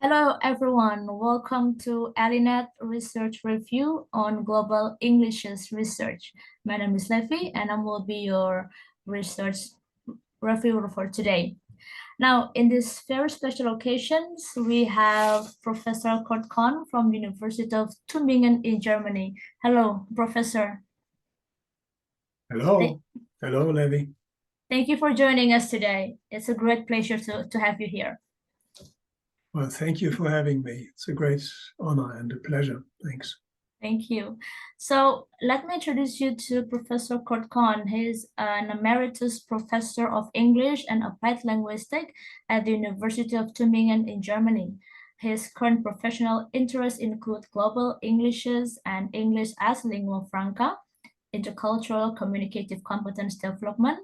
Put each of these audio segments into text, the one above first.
Hello, everyone. Welcome to ELINET Research Review on Global Englishes Research. My name is Levi, and I will be your research reviewer for today. Now, in this very special occasion, we have Professor Kohn from University of Tübingen in Germany. Hello, Professor. Hello. Hello, Levi. Thank you for joining us today. It's a great pleasure to have you here. Well, thank you for having me. It's a great honor and a pleasure. Thanks. Thank you. So let me introduce you to Professor Kohn. He's an emeritus professor of English and applied linguistics at the University of Tübingen in Germany. His current professional interests include global Englishes and English as lingua franca, intercultural communicative competence development,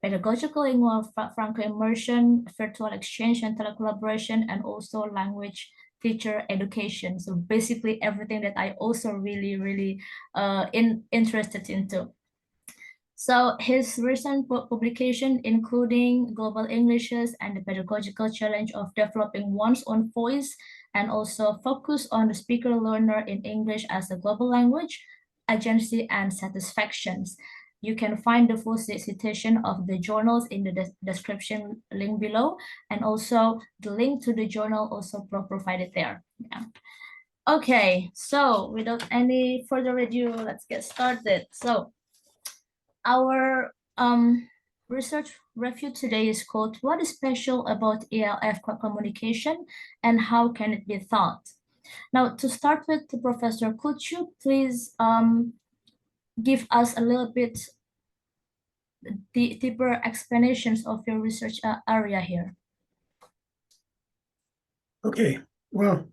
pedagogical lingua franca immersion, virtual exchange and telecollaboration, and also language teacher education. So basically everything that I also really interested into. So his recent publication, including Global Englishes and the Pedagogical Challenge of Developing One's Own Voice, and also focus on the speaker-learner in English as a global language, agency and satisfactions. You can find the full citation of the journals in the description link below, and also the link to the journal also provided there. Yeah. Okay, so without any further ado, let's get started. So our research review today is called "What is Special About ELF Communication and How Can It Be Taught?" Now, to start with, Professor, could you please give us a little bit deeper explanations of your research area here? Okay. Well,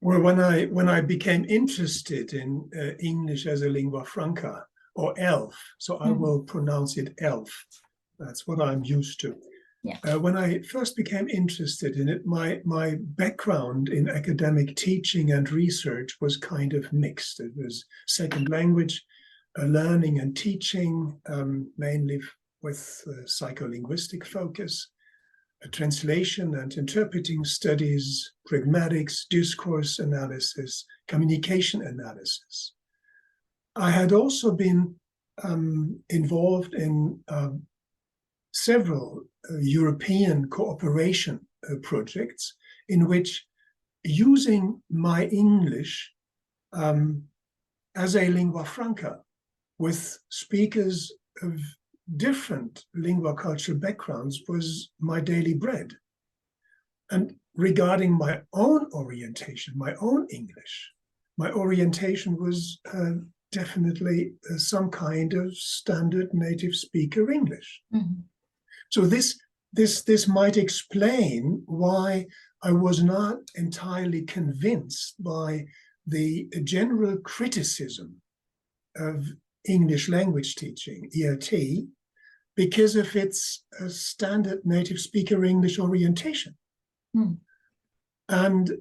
when I became interested in English as a lingua franca, or ELF, so I will pronounce it ELF. That's what I'm used to. Yeah. When I first became interested in it, my background in academic teaching and research was kind of mixed. It was second language learning and teaching, mainly with psycholinguistic focus, translation and interpreting studies, pragmatics, discourse analysis, communication analysis. I had also been involved in several European cooperation projects in which using my English as a lingua franca with speakers of different lingua cultural backgrounds was my daily bread. And regarding my own orientation, my own English, my orientation was definitely some kind of standard native speaker English. Mm-hmm. So this might explain why I was not entirely convinced by the general criticism of English language teaching, ELT, because of its standard native speaker English orientation. And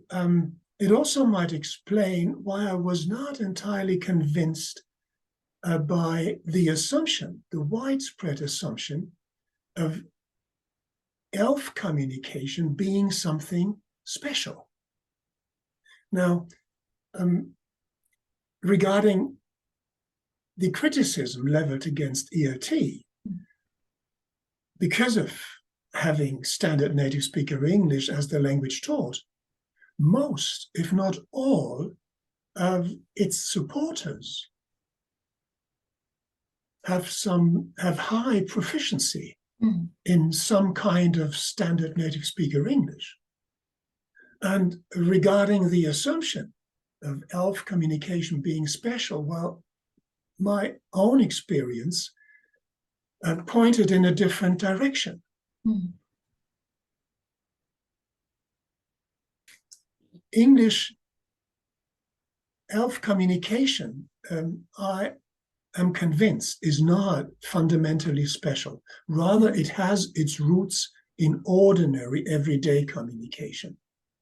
it also might explain why I was not entirely convinced by the assumption, the widespread assumption of ELF communication being something special. Now, regarding the criticism leveled against ELT, because of having standard native speaker English as the language taught, most, if not all, of its supporters have high proficiency in some kind of standard native speaker English. And regarding the assumption of ELF communication being special, well, my own experience pointed in a different direction. English ELF communication, I am convinced, is not fundamentally special. Rather, it has its roots in ordinary, everyday communication.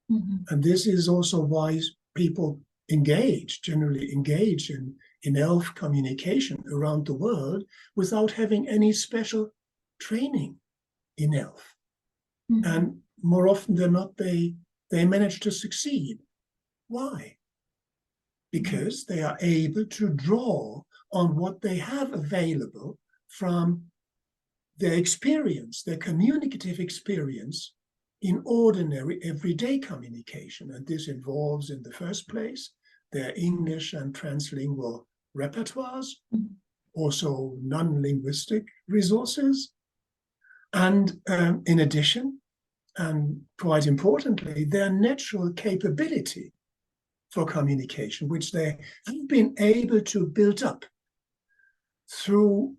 And this is also why people generally engage in ELF communication around the world without having any special training in ELF. And more often than not, they manage to succeed. Why? Because they are able to draw on what they have available from their experience, their communicative experience in ordinary everyday communication. And this involves, in the first place, their English and translingual repertoires, also non-linguistic resources. And in addition, and quite importantly, their natural capability for communication, which they have been able to build up through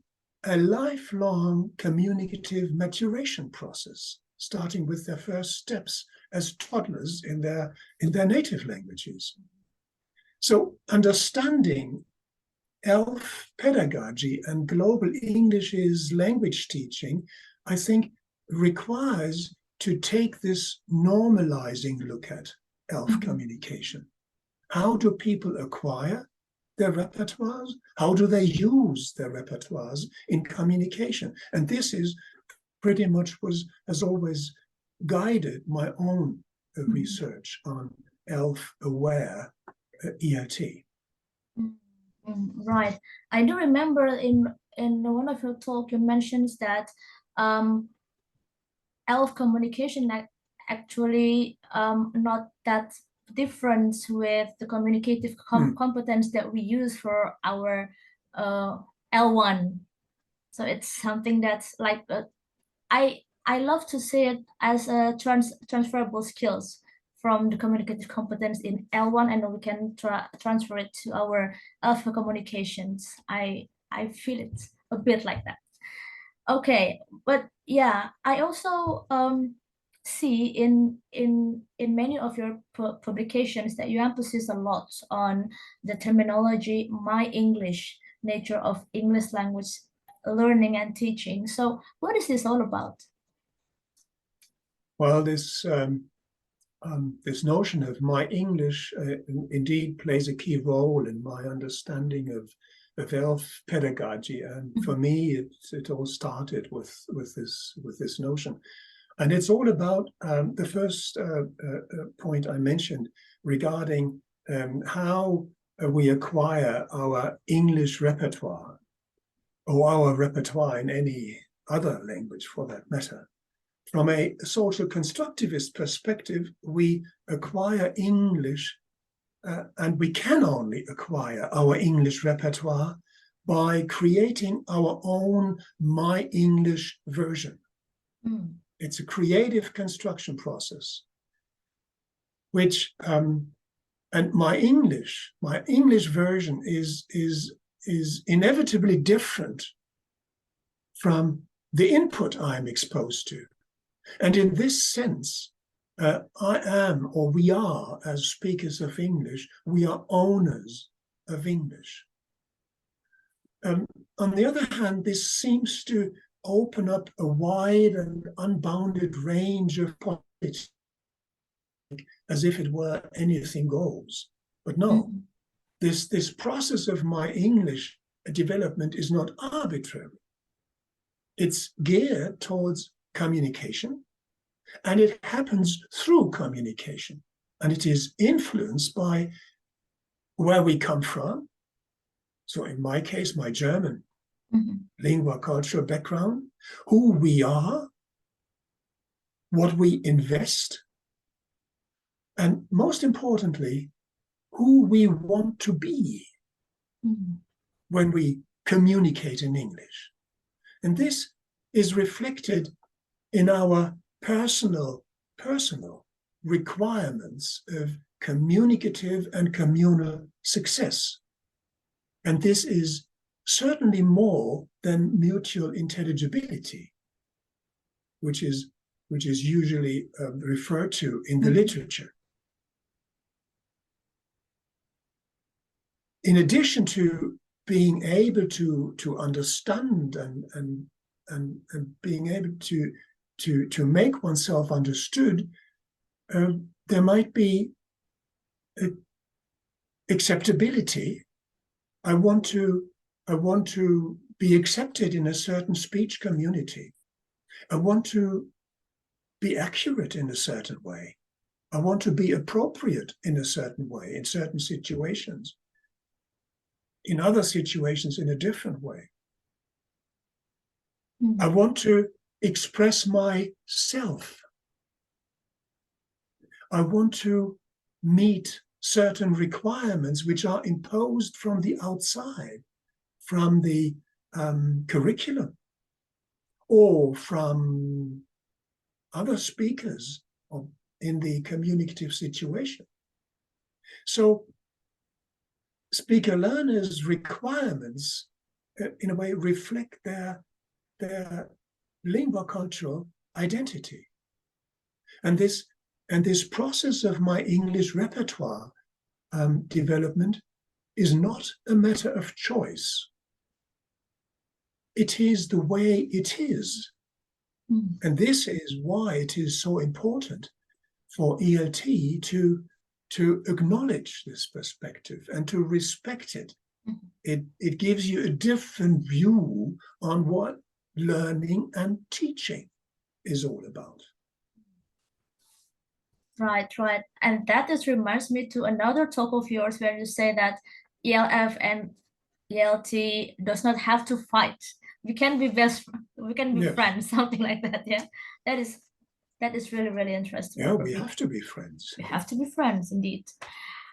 a lifelong communicative maturation process, starting with their first steps as toddlers in their native languages. So understanding ELF pedagogy and global English's language teaching, I think, requires to take this normalizing look at ELF communication. How do people acquire their repertoires? How do they use their repertoires in communication? And this is pretty much has always guided my own research on ELF-aware ELT. Right. I do remember in one of your talk you mentioned that ELF communication actually not that different with the communicative competence that we use for our L1. So it's something that's like I love to say it as a transferable skills from the communicative competence in L1, and we can transfer it to our alpha communications. I feel it a bit like that. Okay, but yeah, I also see in many of your publications that you emphasize a lot on the terminology my English, nature of English language learning and teaching. So what is this all about? Well, this notion of my English indeed plays a key role in my understanding of ELF pedagogy, and for me, it all started with this notion, and it's all about the first point I mentioned regarding how we acquire our English repertoire, or our repertoire in any other language for that matter. From a social constructivist perspective, we acquire English, and we can only acquire our English repertoire by creating our own My English version. It's a creative construction process, which, and my English version is inevitably different from the input I'm exposed to. And in this sense, I am, or we are, as speakers of English, we are owners of English. On the other hand, this seems to open up a wide and unbounded range of possibilities, as if it were anything goes. But no, this process of my English development is not arbitrary. It's geared towards communication, and it happens through communication, and it is influenced by where we come from. So in my case, my German lingua cultural background, who we are, what we invest, and most importantly, who we want to be when we communicate in English. And this is reflected in our personal requirements of communicative and communal success. And this is certainly more than mutual intelligibility, which is usually referred to in the literature. In addition to being able to understand and being able to make oneself understood, there might be acceptability. I want to be accepted in a certain speech community. I want to be accurate in a certain way. I want to be appropriate in a certain way, in certain situations. In other situations, in a different way. Mm. I want to express myself. I want to meet certain requirements which are imposed from the outside, from the curriculum, or from other speakers in the communicative situation. So speaker learners' requirements, in a way, reflect their lingua cultural identity. And this process of my English repertoire development is not a matter of choice. It is the way it is. Mm. And this is why it is so important for ELT to acknowledge this perspective and to respect it. Mm. It gives you a different view on what learning and teaching is all about. Right, right. And that just reminds me to another talk of yours where you say that ELF and ELT does not have to fight. We can be we can be Yes. friends, something like that. Yeah, that is really, really interesting. Yeah, we have to be friends. We have to be friends, indeed.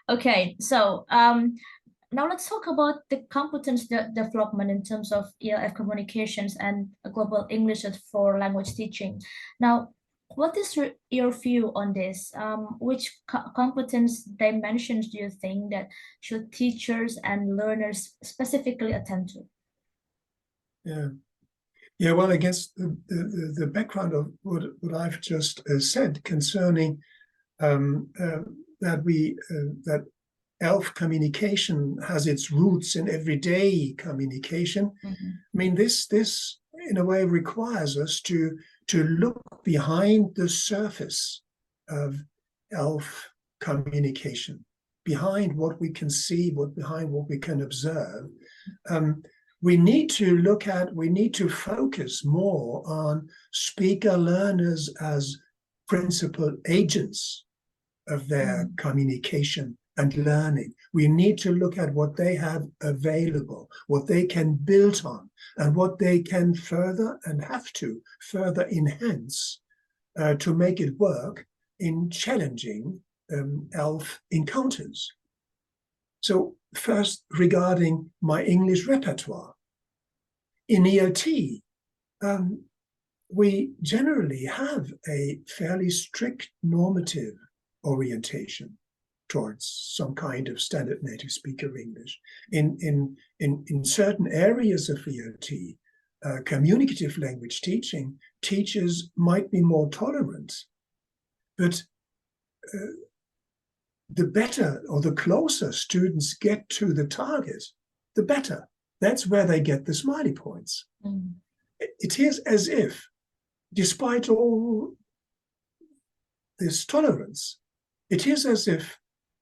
Okay, so now let's talk about the competence development in terms of ELF communications and global English for language teaching. Now, what is your view on this? Which competence dimensions do you think that should teachers and learners specifically attend to? Yeah. Well, I guess the background of what I've just said concerning that ELF communication has its roots in everyday communication. Mm-hmm. I mean, this in a way requires us to look behind the surface of ELF communication, behind what we can see, behind what we can observe. We need to focus more on speaker learners as principal agents of their communication and learning. We need to look at what they have available, what they can build on, and what they can further and have to further enhance to make it work in challenging ELF encounters. So first, regarding my English repertoire. In ELT, we generally have a fairly strict normative orientation towards some kind of standard native speaker English. In certain areas of ELT, communicative language teaching, teachers might be more tolerant, but the better or the closer students get to the target, the better. That's where they get the smiley points. Mm. It is as if, despite all this tolerance, it is as if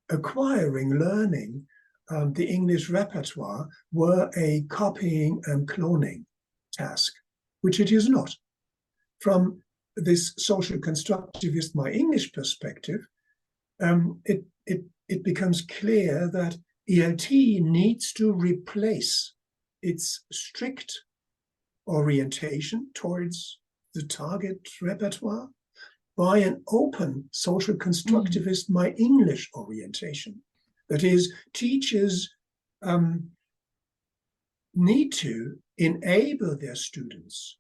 acquiring, learning the English repertoire were a copying and cloning task, which it is not. From this social constructivist, my English perspective, it becomes clear that ELT needs to replace its strict orientation towards the target repertoire by an open social constructivist, my English orientation. That is, teachers need to enable their students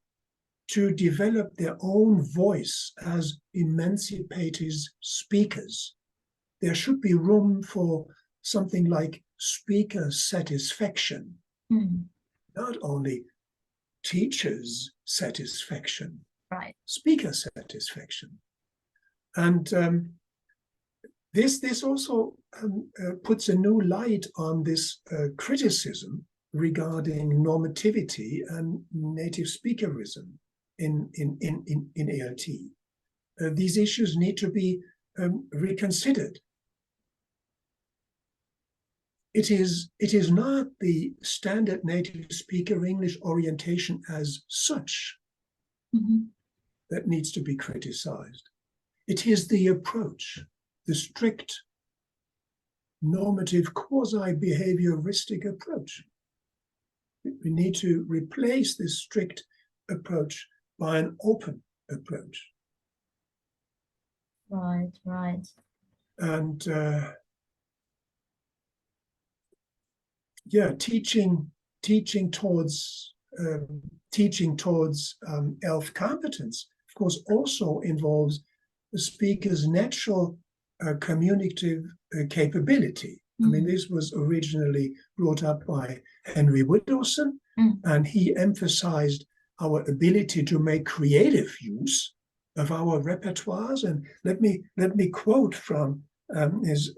to develop their own voice as emancipated speakers. There should be room for something like speaker satisfaction, not only teachers' satisfaction, right? Speaker satisfaction. And this also puts a new light on this criticism regarding normativity and native speakerism in ALT. These issues need to be reconsidered. It is not the standard native speaker English orientation as such that needs to be criticized. It is the approach, the strict normative quasi-behavioristic approach. We need to replace this strict approach by an open approach. Right, right. And yeah, teaching towards ELF competence, of course, also involves the speaker's natural communicative capability. I mean, this was originally brought up by Henry Whittleson, and he emphasized our ability to make creative use of our repertoires. And let me quote from his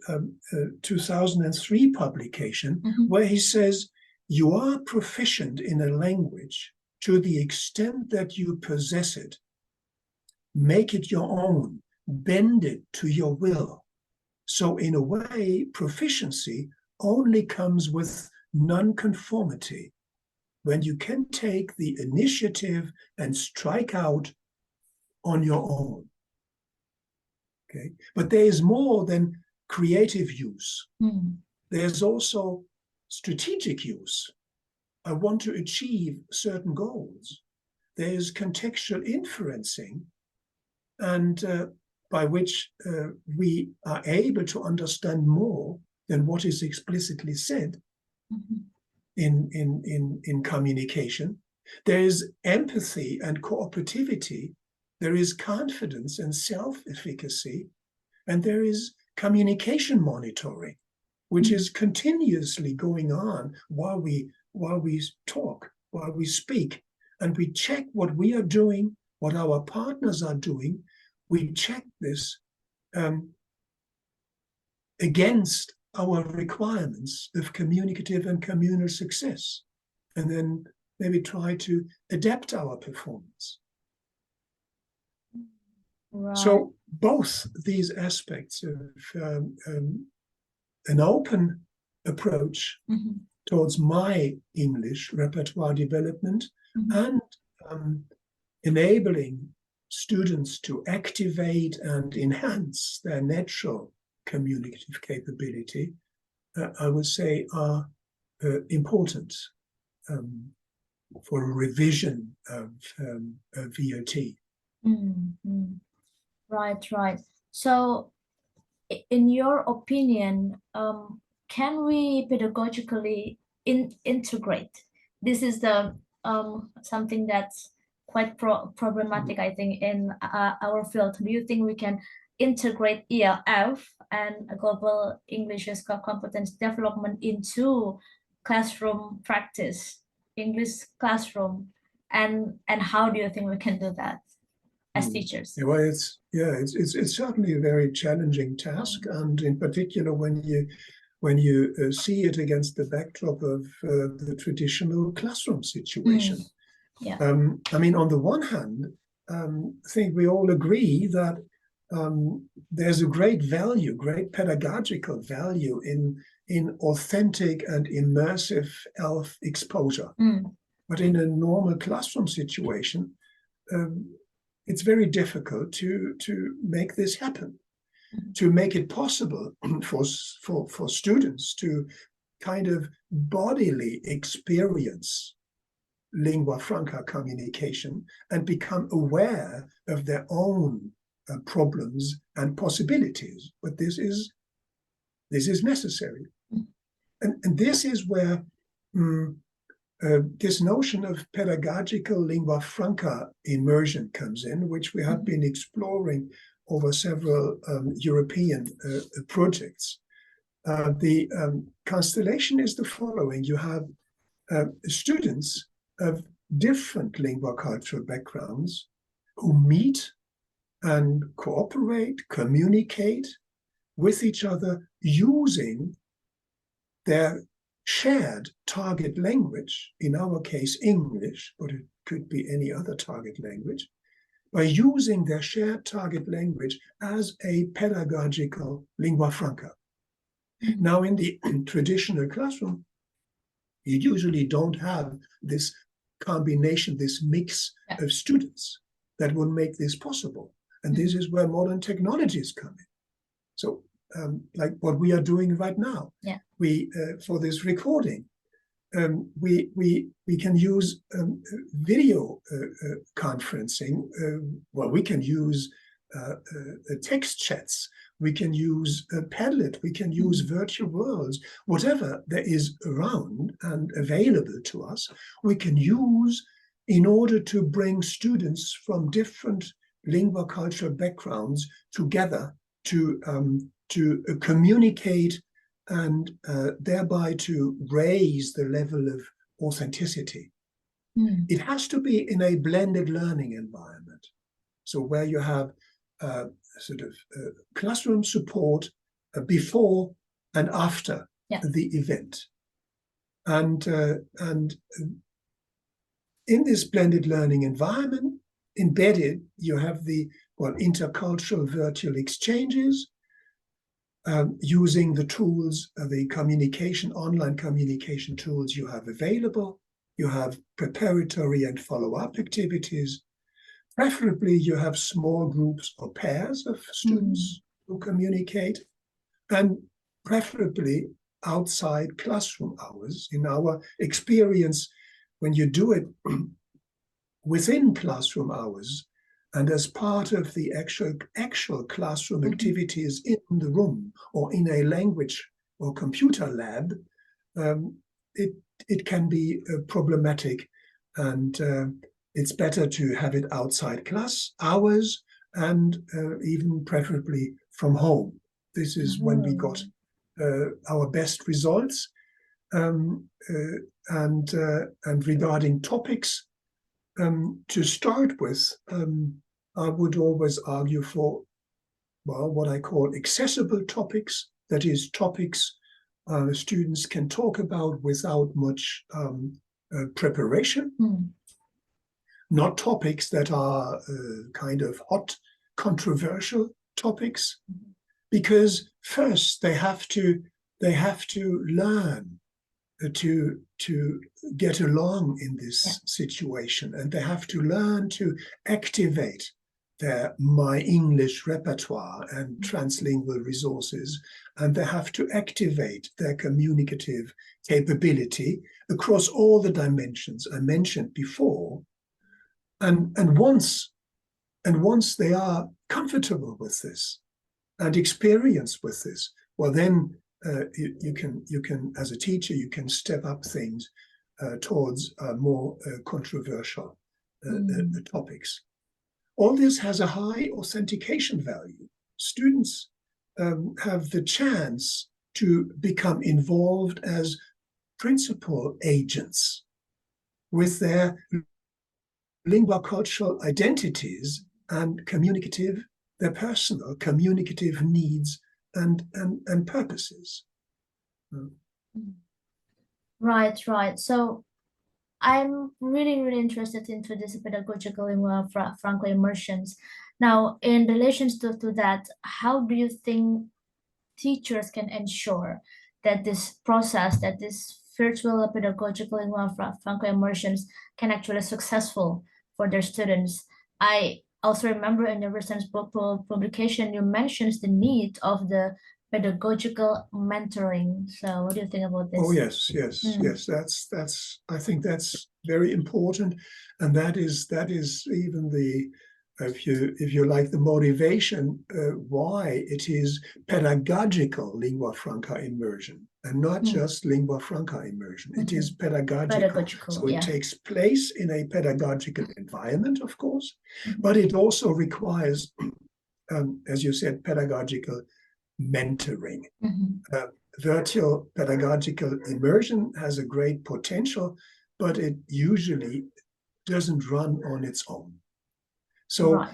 2003 publication, where he says, "You are proficient in a language to the extent that you possess it. Make it your own, bend it to your will. So in a way, proficiency only comes with nonconformity, when you can take the initiative and strike out on your own." Okay, but there is more than creative use. There's also strategic use. I want to achieve certain goals. There's contextual inferencing, and by which we are able to understand more than what is explicitly said in communication. There is empathy and cooperativity. There is confidence and self-efficacy, and there is communication monitoring, which is continuously going on while we talk, while we speak, and we check what we are doing, what our partners are doing. We check this against our requirements of communicative and communal success, and then maybe try to adapt our performance. Right. So both these aspects of an open approach towards my English repertoire development and enabling students to activate and enhance their natural communicative capability, I would say, are important for a revision of VOT. Right, right. So, in your opinion, can we pedagogically integrate? This is the something that's quite problematic, I think, in our field. Do you think we can integrate ELF and a global English competence development into classroom practice, English classroom, and how do you think we can do that as teachers? Well, it's certainly a very challenging task, and in particular when you see it against the backdrop of the traditional classroom situation. Yeah. I mean, on the one hand, I think we all agree that there's a great value, great pedagogical value in authentic and immersive ELF exposure. But in a normal classroom situation, it's very difficult to make this happen, to make it possible for students to kind of bodily experience lingua franca communication and become aware of their own problems and possibilities. But this is necessary, and this is where this notion of pedagogical lingua franca immersion comes in, which we have been exploring over several European projects. The constellation is the following. You have students of different lingua cultural backgrounds who meet and cooperate, communicate with each other using their shared target language, in our case English, but it could be any other target language, by using their shared target language as a pedagogical lingua franca. Now, in the traditional classroom, you usually don't have this combination, this mix of students. that will make this possible. And this is where modern technologies come in. So like what we are doing right now, we for this recording, we can use video conferencing. Well, we can use text chats. We can use Padlet. We can use virtual worlds. Whatever there is around and available to us, we can use in order to bring students from different lingua cultural backgrounds together to communicate and thereby to raise the level of authenticity. It has to be in a blended learning environment. So where you have sort of classroom support before and after the event. And in this blended learning environment, embedded, you have the intercultural virtual exchanges, using the tools, the online communication tools you have available. You have preparatory and follow-up activities. Preferably, you have small groups or pairs of students who communicate, and preferably outside classroom hours. In our experience, when you do it within classroom hours, and as part of the actual classroom activities in the room or in a language or computer lab, it can be problematic, and it's better to have it outside class hours and even preferably from home. This is when we got our best results. And regarding topics, to start with, I would always argue for, what I call accessible topics. That is, topics students can talk about without much preparation. Not topics that are kind of hot, controversial topics, because first they have to learn to get along in this situation, and they have to learn to activate their My English repertoire and translingual resources, and they have to activate their communicative capability across all the dimensions I mentioned before. And once they are comfortable with this and experienced with this, well, then you can, as a teacher, you can step up things towards more controversial topics. All this has a high authentication value. Students have the chance to become involved as principal agents with their lingua cultural identities and their personal communicative needs and purposes. Right. So I'm really interested into this pedagogical lingua franca immersions. Now, in relation to that, how do you think teachers can ensure that this virtual pedagogical lingua franca immersions can actually successful for their students? I also remember in your recent publication, you mentioned the need of the pedagogical mentoring. So what do you think about this? Oh, yes. That's I think that's very important, and that is even the, if you like, the motivation why it is pedagogical lingua franca immersion and not just lingua franca immersion. It is pedagogical. So it takes place in a pedagogical environment, of course, but it also requires, as you said, pedagogical mentoring. Virtual pedagogical immersion has a great potential, but it usually doesn't run on its own. So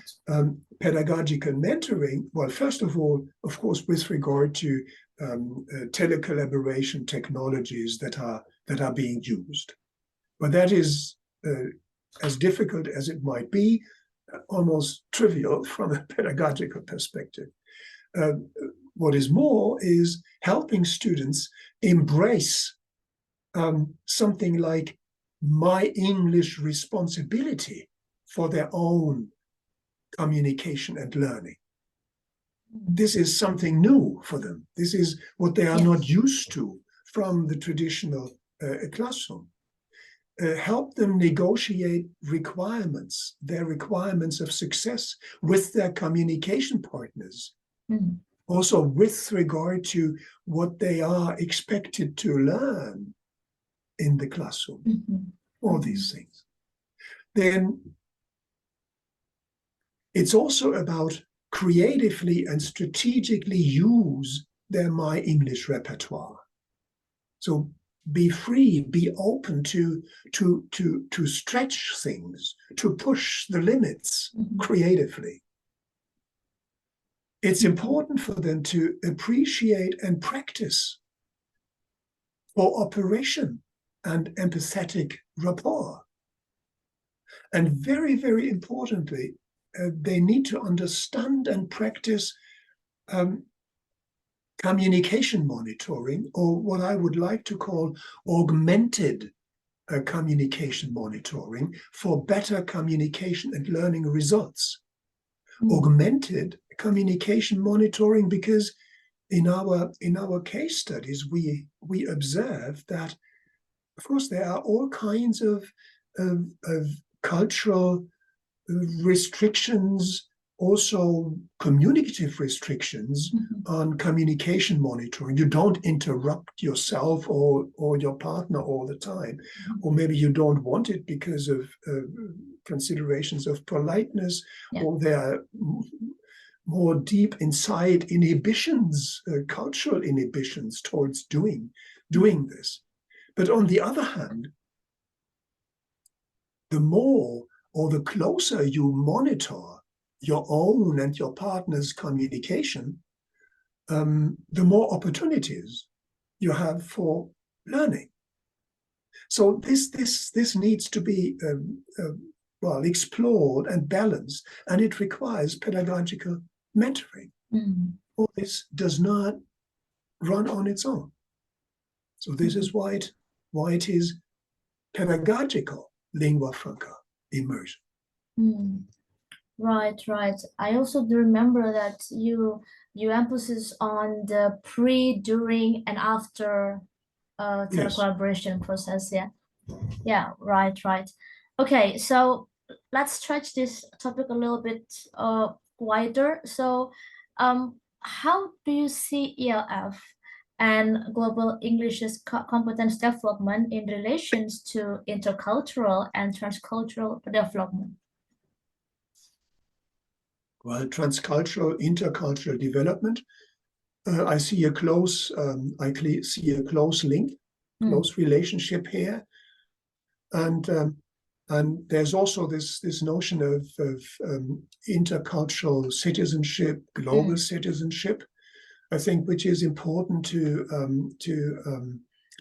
pedagogical mentoring, well, first of all, of course, with regard to telecollaboration technologies that are being used. But that is, as difficult as it might be, almost trivial from a pedagogical perspective. What is more is helping students embrace something like my English responsibility for their own communication and learning. This is something new for them. This is what they are not used to from the traditional classroom. Help them negotiate requirements, their requirements of success with their communication partners. Also with regard to what they are expected to learn in the classroom, all these things. Then it's also about creatively and strategically use their My English repertoire. So be free, be open to stretch things, to push the limits creatively. It's important for them to appreciate and practice cooperation and empathetic rapport. And very, very importantly, they need to understand and practice communication monitoring, or what I would like to call augmented communication monitoring for better communication and learning results. Augmented communication monitoring, because in our case studies we observe that, of course, there are all kinds of cultural restrictions, also communicative restrictions on communication monitoring. You don't interrupt yourself or your partner all the time, or maybe you don't want it because of considerations of politeness, or there are more deep inside inhibitions, cultural inhibitions towards doing this. But on the other hand, the more or the closer you monitor your own and your partner's communication, the more opportunities you have for learning. So this needs to be well explored and balanced, and it requires pedagogical mentoring. All this does not run on its own. So this is why it is pedagogical lingua franca immersion. Right. I also do remember that you emphasis on the pre, during, and after collaboration process. Right. Okay, so let's stretch this topic a little bit wider. So how do you see ELF and global English's competence development in relations to intercultural and transcultural development? Well, transcultural, intercultural development, I see a close link, close relationship here, and there's also this notion of intercultural citizenship, global citizenship, I think, which is important to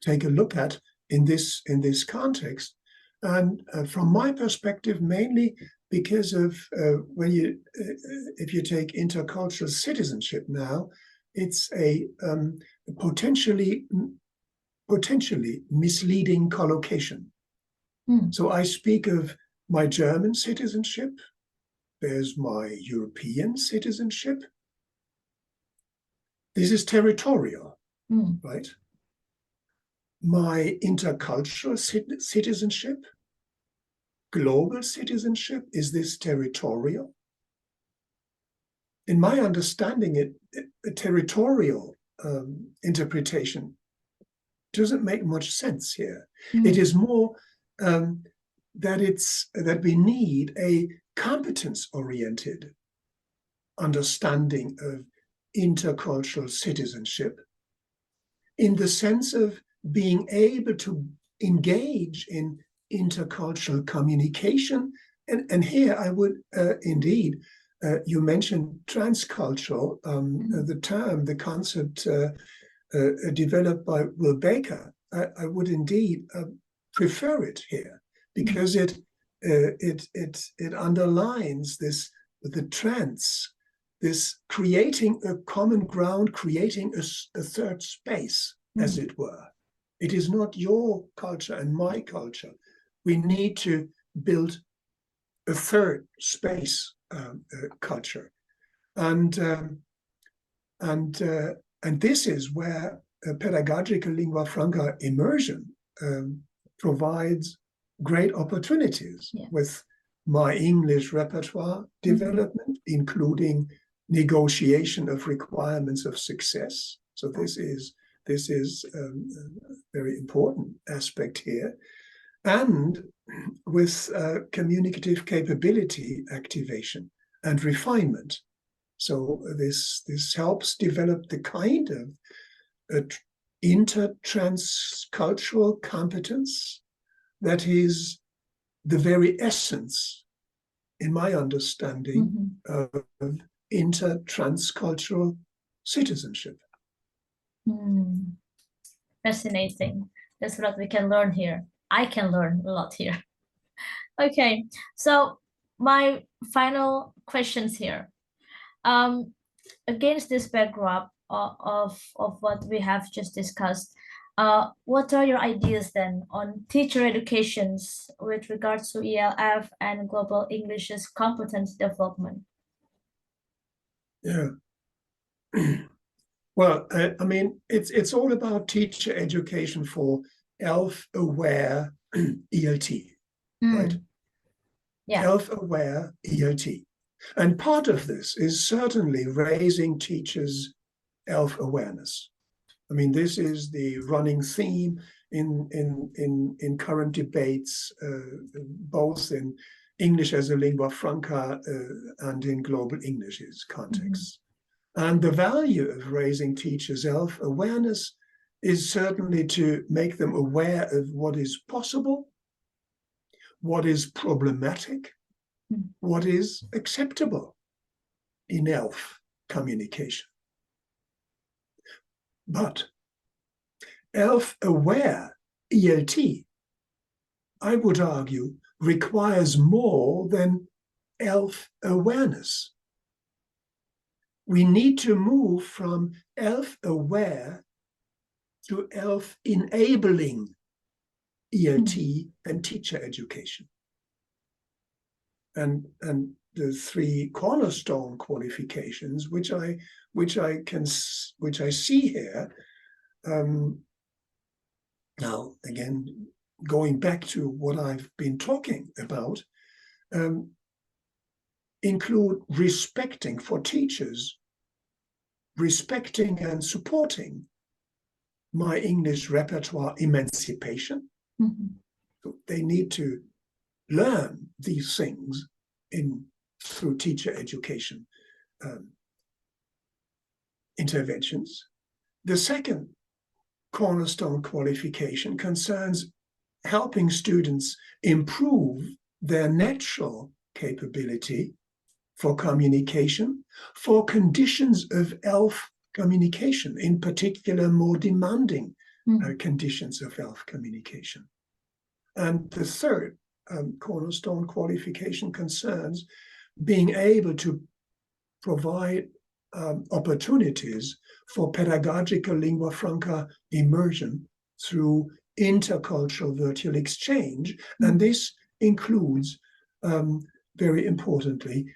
take a look at in this context. And from my perspective, mainly because of if you take intercultural citizenship now, it's a potentially misleading collocation. So I speak of my German citizenship, there's my European citizenship. This is territorial, right? My intercultural citizenship, global citizenship, is this territorial? In my understanding, a territorial interpretation doesn't make much sense here. It is more that we need a competence-oriented understanding of intercultural citizenship, in the sense of being able to engage in intercultural communication. And here I would indeed, you mentioned transcultural, the concept developed by Will Baker. I would indeed prefer it here, because it underlines the trans, this creating a common ground, creating a third space, as it were. It is not your culture and my culture. We need to build a third space culture. And this is where pedagogical lingua franca immersion provides great opportunities with my English repertoire development, including negotiation of requirements of success. So this is a very important aspect here. And with communicative capability activation and refinement. So this helps develop the kind of inter-transcultural competence that is the very essence, in my understanding, of inter-transcultural citizenship. Fascinating. That's what we can learn here. I can learn a lot here. Okay, so my final questions here. Against this backdrop of what we have just discussed, what are your ideas then on teacher educations with regards to ELF and Global English's competence development? Yeah. Well, I mean, it's all about teacher education for ELF-aware ELT, right? Yeah. ELF-aware ELT. And part of this is certainly raising teachers' ELF awareness. I mean, this is the running theme in current debates, both in English as a lingua franca and in global English's context. And the value of raising teachers' ELF awareness is certainly to make them aware of what is possible, what is problematic, what is acceptable in ELF communication. But ELF-aware ELT, I would argue, requires more than ELF awareness. We need to move from ELF-aware to ELF-enabling ELT and teacher education. And the three cornerstone qualifications, which I see here. Now, again, going back to what I've been talking about, include respecting for teachers, respecting and supporting my English repertoire emancipation. So they need to learn these things through teacher education interventions. The second cornerstone qualification concerns helping students improve their natural capability for communication, for conditions of ELF communication, in particular more demanding conditions of ELF communication. And the third cornerstone qualification concerns being able to provide opportunities for pedagogical lingua franca immersion through intercultural virtual exchange. And this includes, very importantly,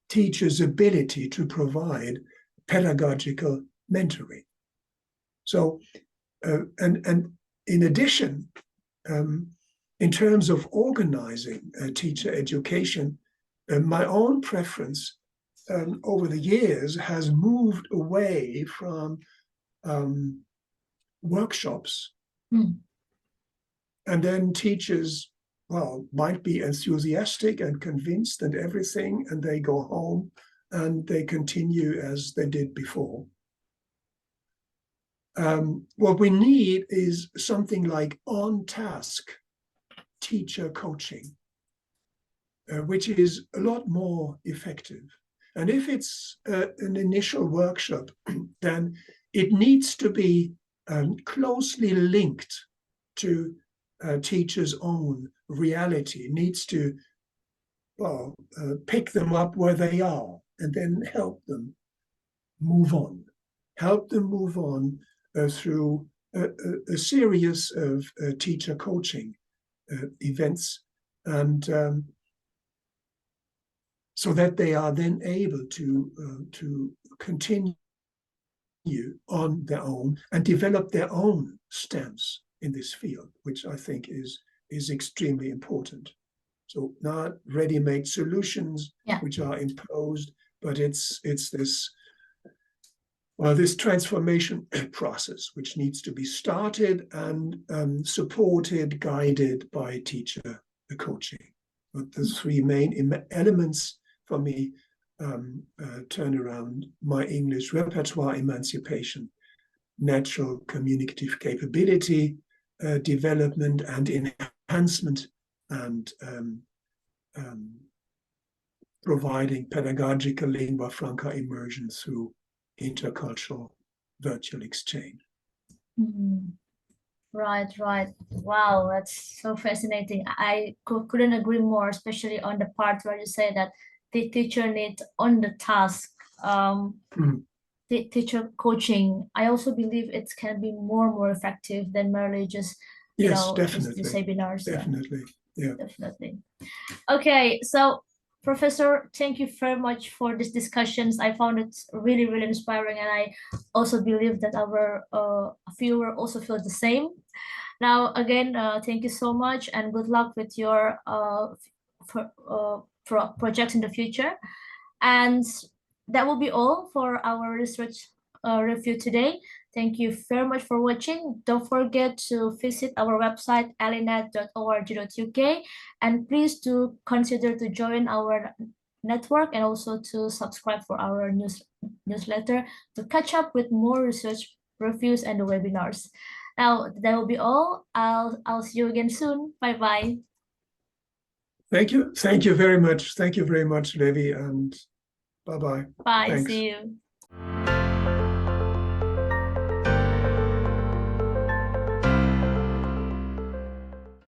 teachers' ability to provide pedagogical mentoring. So, and in addition, in terms of organizing teacher education, my own preference over the years has moved away from workshops. And then teachers, well, might be enthusiastic and convinced and everything, and they go home and they continue as they did before. What we need is something like on-task teacher coaching, which is a lot more effective. And if it's an initial workshop, then it needs to be closely linked to teachers' own reality, needs to pick them up where they are and then help them move on. Help them move on through a series of teacher coaching events. And so that they are then able to continue on their own and develop their own stance in this field, which I think is extremely important. So not ready-made solutions which are imposed, but it's this this transformation process which needs to be started and supported, guided by teacher coaching. But the three main elements for me turn around my English repertoire emancipation, natural communicative capability development and enhancement, and providing pedagogical lingua franca immersion through intercultural virtual exchange. Mm. Right. Wow, that's so fascinating. I couldn't agree more, especially on the part where you say that the teacher needs on the task teacher coaching. I also believe it can be more effective than merely just definitely. the seminars. Definitely. Yeah. Definitely. Okay, so Professor, thank you very much for these discussions. I found it really inspiring, and I also believe that our viewer also feels the same. Now, again, thank you so much, and good luck with your projects in the future. And that will be all for our research review today. Thank you very much for watching. Don't forget to visit our website elinet.org.uk, and please do consider to join our network and also to subscribe for our newsletter to catch up with more research reviews and the webinars. Now that will be all. I'll see you again soon. Bye. Thank you very much. Thank you very much, Levi, and bye. Bye. Thanks. See you.